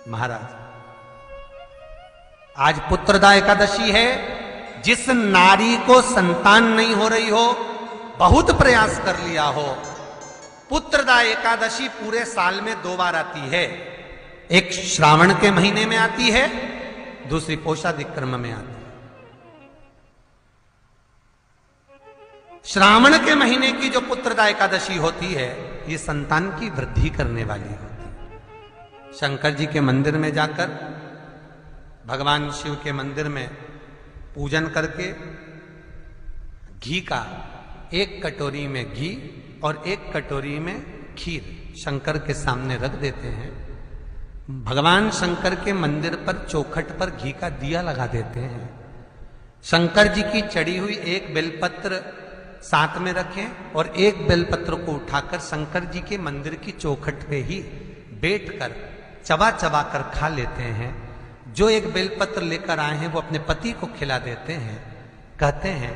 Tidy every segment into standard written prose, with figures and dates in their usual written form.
महाराज, आज पुत्रदा एकादशी है। जिस नारी को संतान नहीं हो रही हो, बहुत प्रयास कर लिया हो, पुत्रदा एकादशी पूरे साल में 2 बार आती है। एक श्रावण के महीने में आती है, दूसरी पोषाधिक क्रम में आती है। श्रावण के महीने की जो पुत्रदा एकादशी होती है, ये संतान की वृद्धि करने वाली होती है। शंकर जी के मंदिर में जाकर, भगवान शिव के मंदिर में पूजन करके घी का 1 कटोरी में घी और 1 कटोरी में खीर शंकर के सामने रख देते हैं। भगवान शंकर के मंदिर पर चौखट पर घी का दिया लगा देते हैं। शंकर जी की चढ़ी हुई 1 बेलपत्र साथ में रखें और 1 बेलपत्र को उठाकर शंकर जी के मंदिर की चौखट पे ही बैठकर चबा चबा कर खा लेते हैं। जो 1 बेलपत्र लेकर आए हैं वो अपने पति को खिला देते हैं। कहते हैं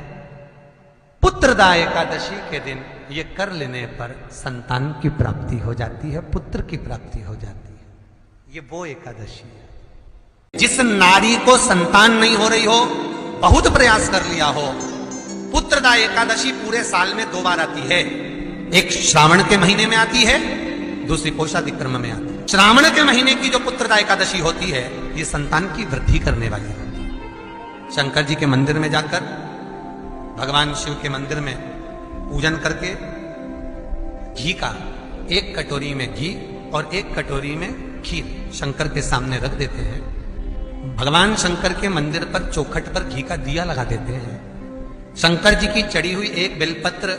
पुत्रदा एकादशी के दिन ये कर लेने पर संतान की प्राप्ति हो जाती है, पुत्र की प्राप्ति हो जाती है। ये वो एकादशी है। जिस नारी को संतान नहीं हो रही हो, बहुत प्रयास कर लिया हो, पुत्रदा एकादशी पूरे साल में 2 बार आती है। एक श्रावण के महीने में आती है, दूसरी पोषाधिक क्रम में आती है। श्रावण के महीने की जो पुत्रदा एकादशी होती है, ये संतान की वृद्धि करने वाली होती है। शंकर जी के मंदिर में जाकर, भगवान शिव के मंदिर में पूजन करके घी का 1 कटोरी में घी और 1 कटोरी में खीर शंकर के सामने रख देते हैं। भगवान शंकर के मंदिर पर चौखट पर घी का दिया लगा देते हैं। शंकर जी की चढ़ी हुई 1 बेलपत्र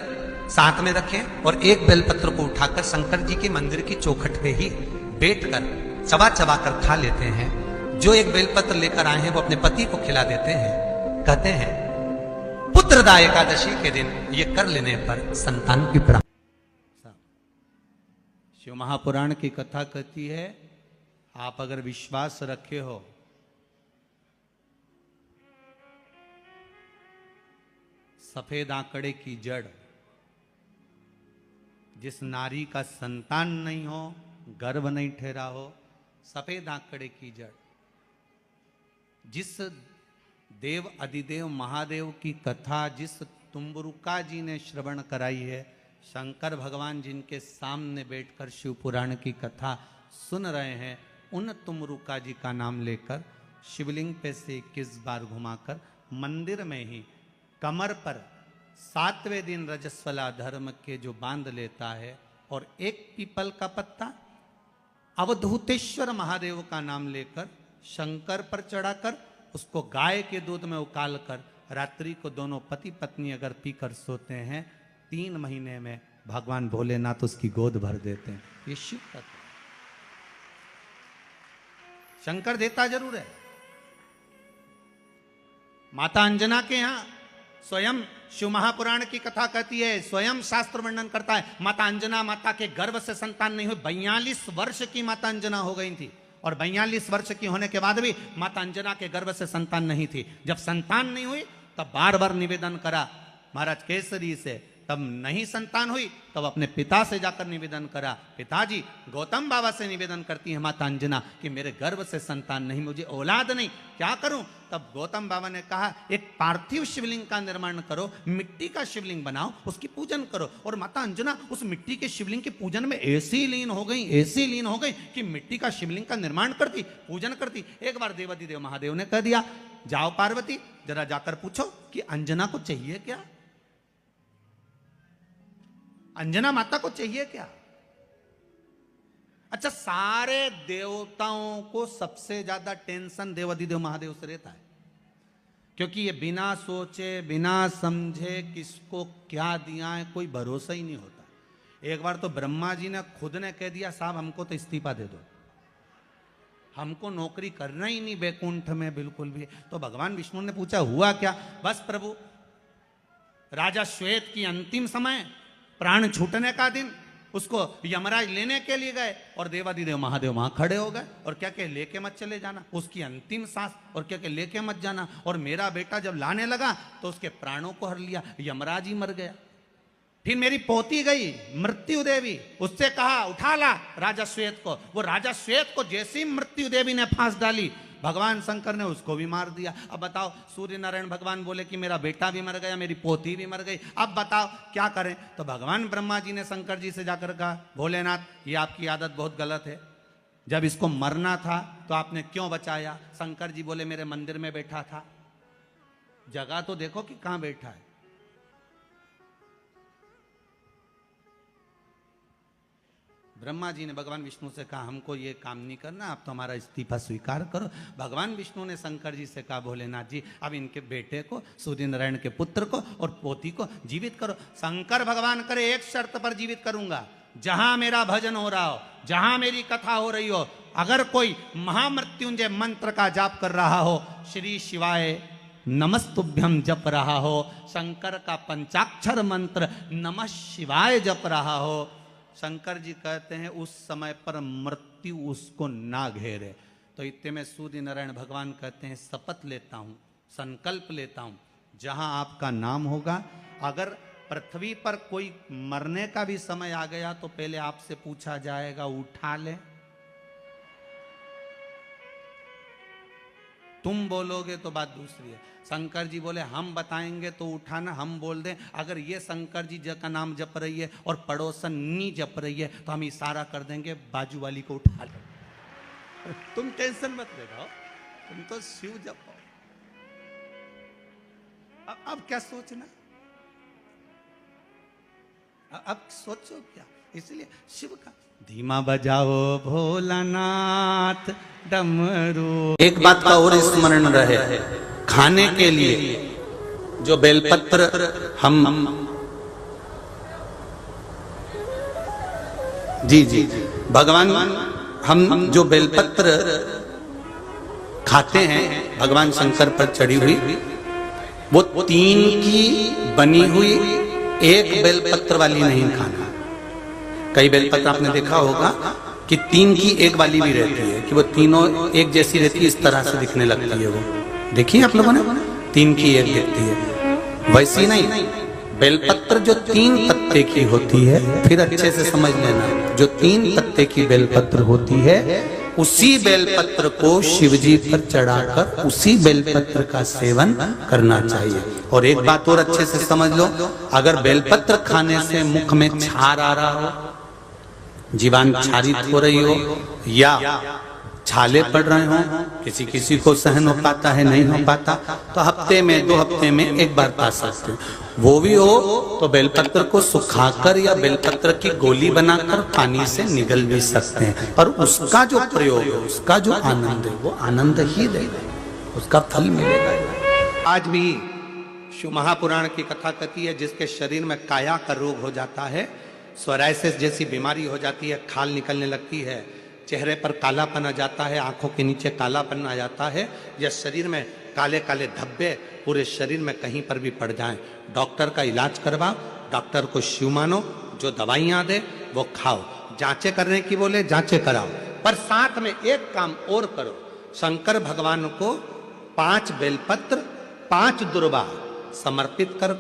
साथ में रखें और 1 बेलपत्र को उठाकर शंकर जी के मंदिर की चौखट पे ही बैठकर चबा चबा कर खा लेते हैं। जो 1 बेलपत्र लेकर आए हैं वो अपने पति को खिला देते हैं। कहते हैं पुत्रदा एकादशी के दिन ये कर लेने पर संतान की प्राप्ति। शिव महापुराण की कथा कहती है, आप अगर विश्वास रखे हो, सफेद आंकड़े की जड़, जिस नारी का संतान नहीं हो, गर्भ नहीं ठहरा हो, सफेद आंकड़े की जड़, जिस देव अधिदेव महादेव की कथा जिस तुम्बरुका जी ने श्रवण कराई है, शंकर भगवान जिनके सामने बैठकर शिव पुराण की कथा सुन रहे हैं, उन तुम्बरुका जी का नाम लेकर शिवलिंग पे से 21 बार घुमाकर मंदिर में ही कमर पर 7वें दिन रजस्वला धर्म के जो बांध लेता है और 1 पीपल का पत्ता अवधूतेश्वर महादेव का नाम लेकर शंकर पर चढ़ाकर उसको गाय के दूध में उकाल कर रात्रि को दोनों पति पत्नी अगर पीकर सोते हैं, 3 महीने में भगवान भोलेनाथ उसकी गोद भर देते हैं। ये शिव कथा। शंकर देता जरूर है। माता अंजना के यहां स्वयं शिव महापुराण की कथा कहती है, स्वयं शास्त्र वर्णन करता है, माता अंजना माता के गर्भ से संतान नहीं हुई। 42 वर्ष की माता अंजना हो गई थी और 42 वर्ष की होने के बाद भी माता अंजना के गर्भ से संतान नहीं थी। जब संतान नहीं हुई तब बार बार निवेदन करा महाराज केसरी से, तब नहीं संतान हुई तब अपने पिता से जाकर निवेदन करा, पिताजी गौतम बाबा से निवेदन करती है माता अंजना कि मेरे गर्भ से संतान नहीं, मुझे औलाद नहीं, क्या करूं? तब गौतम बाबा ने कहा एक पार्थिव शिवलिंग का निर्माण करो, मिट्टी का शिवलिंग बनाओ, उसकी पूजन करो। और माता अंजना उस मिट्टी के शिवलिंग के पूजन में ऐसी लीन हो गई कि मिट्टी का शिवलिंग का निर्माण करती, पूजन करती। एक बार देवाधिदेव महादेव ने कह दिया, जाओ पार्वती जरा जाकर पूछो कि अंजना को चाहिए क्या, अंजना माता को चाहिए क्या। अच्छा, सारे देवताओं को सबसे ज्यादा टेंशन देवाधिदेव महादेव से रहता है, क्योंकि ये बिना सोचे बिना समझे किसको क्या दिया है कोई भरोसा ही नहीं होता। एक बार तो ब्रह्मा जी ने खुद ने कह दिया, साहब हमको तो इस्तीफा दे दो, हमको नौकरी करना ही नहीं बैकुंठ में बिल्कुल भी। तो भगवान विष्णु ने पूछा हुआ क्या? बस प्रभु, राजा श्वेत की अंतिम समय, प्राण छूटने का दिन, उसको यमराज लेने के लिए गए और देवाधिदेव महादेव वहां खड़े हो गए और क्या क्या लेके मत चले जाना, उसकी अंतिम सांस, और क्या क्या लेके मत जाना। और मेरा बेटा जब लाने लगा तो उसके प्राणों को हर लिया, यमराज ही मर गया। फिर मेरी पोती गई मृत्यु देवी, उससे कहा उठा ला राजा श्वेत को। वो राजा श्वेत को जैसी मृत्यु देवी ने फांस डाली, भगवान शंकर ने उसको भी मार दिया। अब बताओ, सूर्य नारायण भगवान बोले कि मेरा बेटा भी मर गया, मेरी पोती भी मर गई, अब बताओ क्या करें। तो भगवान ब्रह्मा जी ने शंकर जी से जाकर कहा, भोलेनाथ ये आपकी आदत बहुत गलत है, जब इसको मरना था तो आपने क्यों बचाया। शंकर जी बोले मेरे मंदिर में बैठा था, जगह तो देखो कि कहां बैठा है। ब्रह्मा जी ने भगवान विष्णु से कहा हमको ये काम नहीं करना, आप तो हमारा इस्तीफा स्वीकार करो। भगवान विष्णु ने शंकर जी से कहा भोलेनाथ जी अब इनके बेटे को, सूर्य नारायण के पुत्र को और पोती को जीवित करो। शंकर भगवान करे एक शर्त पर जीवित करूंगा, जहां मेरा भजन हो रहा हो, जहां मेरी कथा हो रही हो, अगर कोई महामृत्युंजय मंत्र का जाप कर रहा हो, श्री शिवाय नमस्तुभ्यम जप रहा हो, शंकर का पंचाक्षर मंत्र नमः शिवाय जप रहा हो, शंकर जी कहते हैं उस समय पर मृत्यु उसको ना घेरे। तो इतने में सूर्य नारायण भगवान कहते हैं शपथ लेता हूं, संकल्प लेता हूं, जहां आपका नाम होगा, अगर पृथ्वी पर कोई मरने का भी समय आ गया तो पहले आपसे पूछा जाएगा उठा ले। तुम बोलोगे तो बात दूसरी है। शंकर जी बोले हम बताएंगे तो उठाना, हम बोल दें। अगर ये शंकर जी का नाम जप रही है और पड़ोसन नी जप रही है तो हम इशारा कर देंगे बाजू वाली को उठा ले। तुम टेंशन मत ले रहो, तुम तो शिव जपो। अब क्या सोचना, अब सोचो क्या। इसलिए शिव का धीमा बजाओ भोलानाथ डमरू। एक बात का और स्मरण रहे, खाने के लिए जो बेलपत्र हम जी जी भगवान हम जो बेलपत्र खाते हैं भगवान शंकर पर चढ़ी हुई, वो 3 की बनी हुई, एक बेलपत्र वाली नहीं खाना। कई बेलपत्र आपने देखा होगा कि 3 की 1 वाली भी रहती है, कि वो तीनों एक जैसी रहती है, इस तरह से दिखने लगती है। वो देखिए आप लोगों ने, 3 की 1 दिखती है, वैसी नहीं। बेलपत्र जो 3 पत्ते की होती है, फिर अच्छे से समझ लेना, जो 3 पत्ते की बेलपत्र होती है, उसी बेलपत्र को शिवजी पर चढ़ाकर उसी बेलपत्र का सेवन करना चाहिए। और एक बात और अच्छे से समझ लो, अगर बेलपत्र खाने से मुख में छार आ रहा हो, जीवान क्षारित हो रही हो, या छाले पड़ रहे हो, किसी किसी को सहन हो पाता है, नहीं हो पाता, तो हफ्ते में 2 हफ्ते में 1 बार पा सकते हो। वो भी हो तो बेलपत्र को सुखाकर या बेलपत्र की गोली बनाकर पानी से निगल भी सकते हैं। पर उसका जो प्रयोग है, उसका जो आनंद है, वो आनंद ही देगा, उसका फल मिलेगा। आज भी शिव महापुराण की कथा कहती है, जिसके शरीर में काया का रोग हो जाता है, सोरायसिस जैसी बीमारी हो जाती है, खाल निकलने लगती है, चेहरे पर कालापन आ जाता है, आंखों के नीचे कालापन आ जाता है, या शरीर में काले काले धब्बे पूरे शरीर में कहीं पर भी पड़ जाएं, डॉक्टर का इलाज करवाओ, डॉक्टर को शिव मानो, जो दवाइयां दे वो खाओ, जांचें करने की बोले जांचें कराओ, पर साथ में एक काम और करो, शंकर भगवान को 5 बेलपत्र 5 दुर्वा समर्पित कर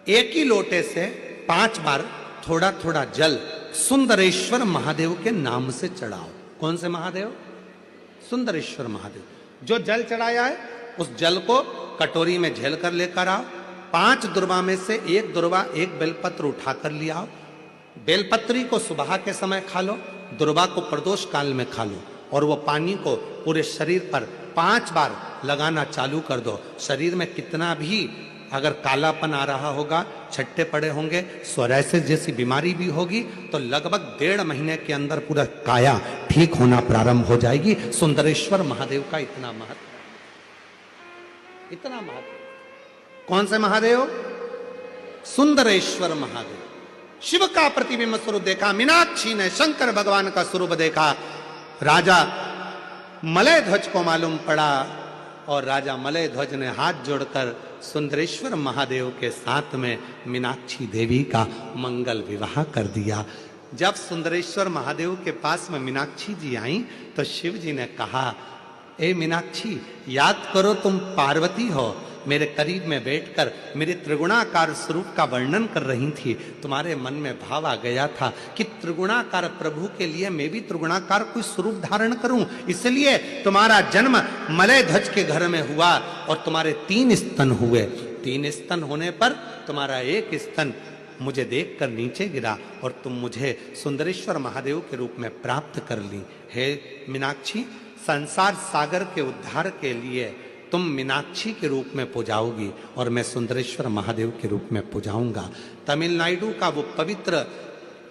एक ही लोटे से 5 बार थोड़ा थोड़ा जल सुंदरेश्वर महादेव के नाम से चढ़ाओ। कौन से महादेव? सुंदरेश्वर महादेव। जो जल चढ़ाया है उस जल को कटोरी में झेल कर लेकर आओ, 5 दुर्वा में से 1 दुर्वा 1 बेलपत्र उठाकर ले आओ। बेलपत्री को सुबह के समय खा लो, दुर्वा को प्रदोष काल में खा लो, और वो पानी को पूरे शरीर पर 5 बार लगाना चालू कर दो। शरीर में कितना भी अगर कालापन आ रहा होगा, छट्टे पड़े होंगे, सोरायसिस जैसी बीमारी भी होगी, तो लगभग 1.5 महीने के अंदर पूरा काया ठीक होना प्रारंभ हो जाएगी। सुंदरेश्वर महादेव का इतना महत्व, इतना महत्व। कौन से महादेव? सुंदरेश्वर महादेव। शिव का प्रतिबिंब स्वरूप देखा, मीनाक्षी ने शंकर भगवान का स्वरूप देखा। राजा मलय ध्वज को मालूम पड़ा, और राजा मलय ध्वज ने हाथ जोड़कर सुंदरेश्वर महादेव के साथ में मीनाक्षी देवी का मंगल विवाह कर दिया। जब सुंदरेश्वर महादेव के पास में मीनाक्षी जी आई तो शिव जी ने कहा, ए मीनाक्षी, याद करो तुम पार्वती हो, मेरे करीब में बैठकर मेरे त्रिगुणाकार स्वरूप का वर्णन कर रही थी, तुम्हारे मन में भाव आ गया था कि त्रिगुणाकार प्रभु के लिए मैं भी त्रिगुणाकार कोई स्वरूप धारण करूं। इसलिए तुम्हारा जन्म मलय ध्वज के घर में हुआ और तुम्हारे 3 स्तन हुए। 3 स्तन होने पर तुम्हारा एक स्तन मुझे देखकर नीचे गिरा और तुम मुझे सुंदरेश्वर महादेव के रूप में प्राप्त कर ली। हे मीनाक्षी, संसार सागर के उद्धार के लिए तुम मीनाक्षी के रूप में पूजाओगी और मैं सुंदरेश्वर महादेव के रूप में पूजाऊंगा। तमिलनाडु का वो पवित्र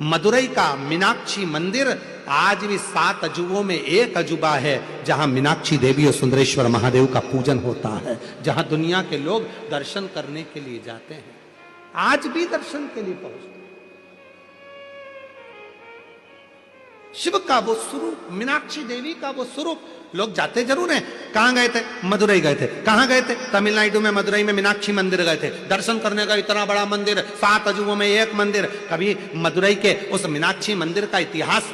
मदुरई का मीनाक्षी मंदिर आज भी 7 अजूबों में एक अजूबा है, जहां मीनाक्षी देवी और सुंदरेश्वर महादेव का पूजन होता है, जहां दुनिया के लोग दर्शन करने के लिए जाते हैं, आज भी दर्शन के लिए पहुंचते हैं। शिव का वो स्वरूप, मीनाक्षी देवी का वो स्वरूप, लोग जाते जरूर हैं। कहां गए थे? मदुरई गए थे। कहां गए थे? तमिलनाडु में मदुरई में मीनाक्षी मंदिर गए थे दर्शन करने का। इतना बड़ा मंदिर, 7 अजूबों में एक मंदिर। कभी मदुरई के उस मीनाक्षी मंदिर का इतिहास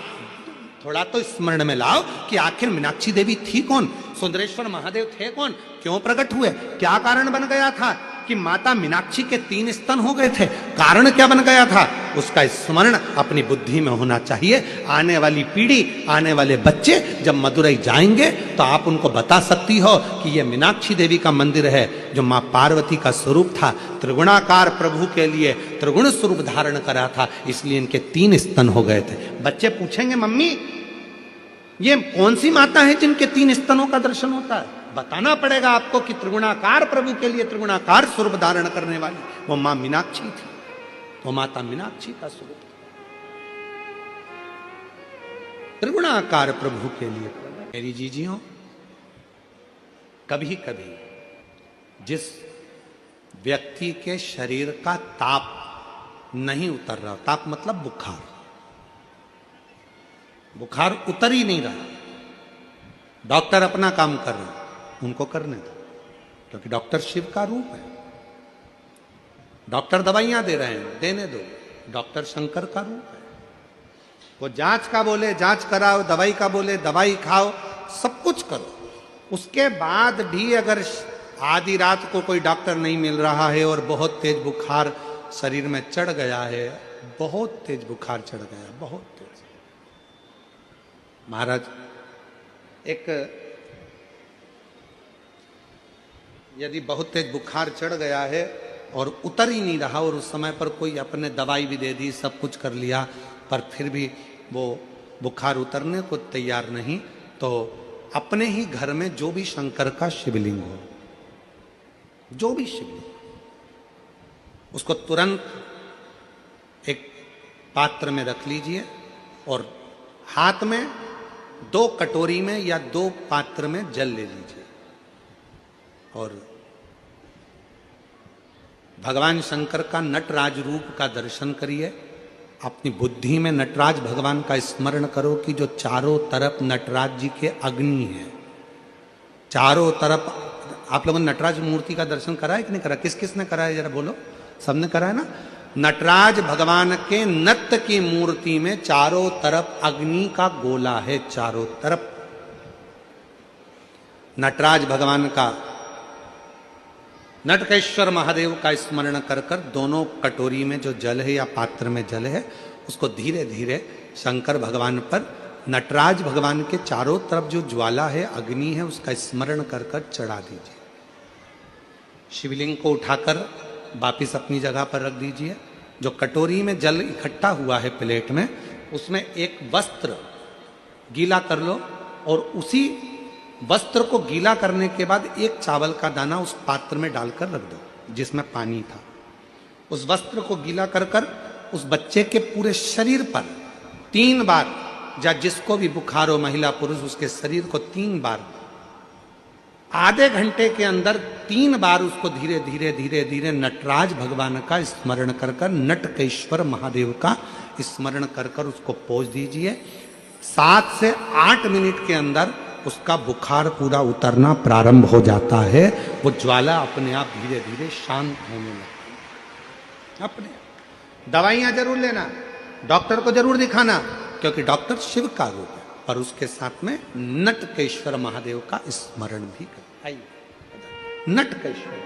थोड़ा तो स्मरण में लाओ कि आखिर मीनाक्षी देवी थी कौन, सुंदरेश्वर महादेव थे कौन, क्यों प्रकट हुए, क्या कारण बन गया था कि माता मीनाक्षी के 3 स्तन हो गए थे, कारण क्या बन गया था, उसका स्मरण अपनी बुद्धि में होना चाहिए। आने वाली पीढ़ी, आने वाले बच्चे जब मदुरई जाएंगे तो आप उनको बता सकती हो कि यह मीनाक्षी देवी का मंदिर है, जो मां पार्वती का स्वरूप था, त्रिगुणाकार प्रभु के लिए त्रिगुण स्वरूप धारण करा था, इसलिए इनके 3 स्तन हो गए थे। बच्चे पूछेंगे, मम्मी ये कौन सी माता है जिनके 3 स्तनों का दर्शन होता है? बताना पड़ेगा आपको कि त्रिगुणाकार प्रभु के लिए त्रिगुणाकार स्वरूप धारण करने वाली वो मां मीनाक्षी थी, वो माता मीनाक्षी का स्वरूप था। त्रिगुणाकार प्रभु के लिए मेरी जीजियों, कभी कभी जिस व्यक्ति के शरीर का ताप नहीं उतर रहा, ताप मतलब बुखार, बुखार उतर ही नहीं रहा, डॉक्टर अपना काम कर रहे हैं, उनको करने दो, क्योंकि डॉक्टर शिव का रूप है। डॉक्टर दवाइयां दे रहे हैं, देने दो, डॉक्टर शंकर का रूप है। वो जांच का बोले जांच कराओ, दवाई का बोले दवाई खाओ, सब कुछ करो। उसके बाद भी अगर आधी रात को कोई डॉक्टर नहीं मिल रहा है और बहुत तेज बुखार शरीर में चढ़ गया है, बहुत तेज बुखार चढ़ गया, बहुत तेज। महाराज, एक यदि बहुत तेज बुखार चढ़ गया है और उतर ही नहीं रहा और उस समय पर कोई अपने दवाई भी दे दी, सब कुछ कर लिया, पर फिर भी वो बुखार उतरने को तैयार नहीं, तो अपने ही घर में जो भी शंकर का शिवलिंग हो, जो भी शिवलिंग, उसको तुरंत एक पात्र में रख लीजिए और हाथ में 2 कटोरी में या 2 पात्र में जल ले लीजिए और भगवान शंकर का नटराज रूप का दर्शन करिए। अपनी बुद्धि में नटराज भगवान का स्मरण करो कि जो चारों तरफ नटराज जी के अग्नि है, चारों तरफ। आप लोगों ने नटराज मूर्ति का दर्शन करा है कि नहीं करा? किस किस ने करा है जरा बोलो? सबने करा है ना? नटराज भगवान के नत्य की मूर्ति में चारों तरफ अग्नि का गोला है, चारों तरफ। नटराज भगवान का, नटकेश्वर महादेव का स्मरण कर कर दोनों कटोरी में जो जल है या पात्र में जल है, उसको धीरे धीरे शंकर भगवान पर, नटराज भगवान के चारों तरफ जो ज्वाला है, अग्नि है, उसका स्मरण कर कर चढ़ा दीजिए। शिवलिंग को उठाकर वापिस अपनी जगह पर रख दीजिए। जो कटोरी में जल इकट्ठा हुआ है प्लेट में, उसमें एक वस्त्र गीला कर लो और उसी वस्त्र को गीला करने के बाद एक चावल का दाना उस पात्र में डालकर रख दो जिसमें पानी था। उस वस्त्र को गीला कर कर उस बच्चे के पूरे शरीर पर 3 बार, या जिसको भी बुखार हो, महिला पुरुष, उसके शरीर को 3 बार, आधे घंटे के अंदर 3 बार उसको धीरे धीरे धीरे धीरे नटराज भगवान का स्मरण कर कर, नटकेश्वर महादेव का स्मरण कर कर उसको पोंछ दीजिए। 7 से 8 मिनट के अंदर उसका बुखार पूरा उतरना प्रारंभ हो जाता है। वो ज्वाला अपने आप धीरे धीरे शांत होने लगती है। अपने दवाइयां जरूर लेना, डॉक्टर को जरूर दिखाना, क्योंकि डॉक्टर शिव का रूप है, पर उसके साथ में नटकेश्वर महादेव का स्मरण भी कर। नटकेश्वर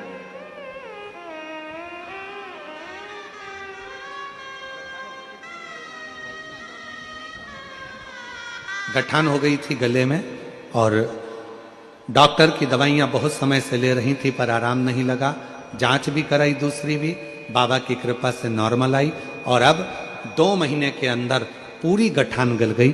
गठान हो गई थी गले में और डॉक्टर की दवाइयाँ बहुत समय से ले रही थी पर आराम नहीं लगा। जांच भी कराई, दूसरी भी, बाबा की कृपा से नॉर्मल आई और अब 2 महीने के अंदर पूरी गठान गल गई।